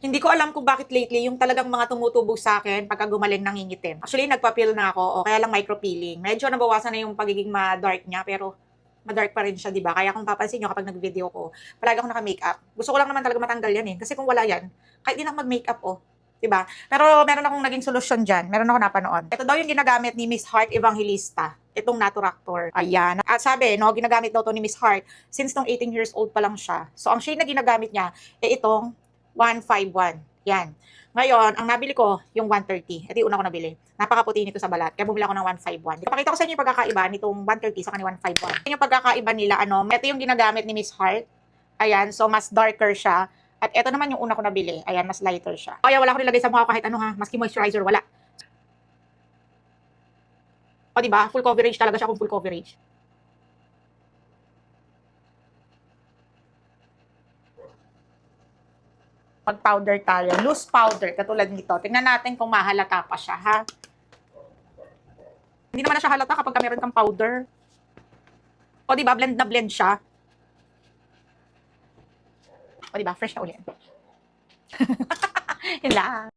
Hindi ko alam kung bakit lately yung talagang mga tumutubo sa akin pagka gumaling nangingitim. Actually, nagpa-peel na ako, o kaya lang micro-peeling. Medyo nabawasan na yung pagiging ma-dark niya, pero ma-dark pa rin siya, di ba? Kaya kung papansin nyo kapag nag-video ko, palagi ako naka-makeup. Gusto ko lang naman talaga matanggal yan eh. Kasi kung wala yan, kahit di na ako mag-makeup, oh. Diba? Pero meron akong naging solusyon dyan. Meron ako napanood. Ito daw yung ginagamit ni Miss Heart Evangelista. Itong Naturactor. Ayan. At sabi, no, ginagamit daw to ni Miss Heart since nung 18 years old pa lang siya. So, ang shade na ginagamit niya, itong 151. Yan. Ngayon, ang nabili ko, yung 130. Ito yung una ko nabili. Napakaputi nito sa balat. Kaya bumili ako ng 151. Pakita ko sa inyo yung pagkakaiba nitong 130 sa kanya 151. Ito yung pagkakaiba nila, ito yung ginagamit ni Miss Heart. Ayan, so mas darker siya. At ito naman yung una ko nabili. Ayan, mas lighter siya. Kaya wala ko nilagay sa mukha kahit ano ha. Maski moisturizer, wala. O diba? Full coverage talaga siya kung full coverage. Mag-powder tayo. Loose powder, katulad nito. Tingnan natin kung mahalata pa siya, ha? Hindi naman na siya halata kapag meron kang powder. O diba? Blend na blend siya. O diba? Fresh na ulit. Yun lang.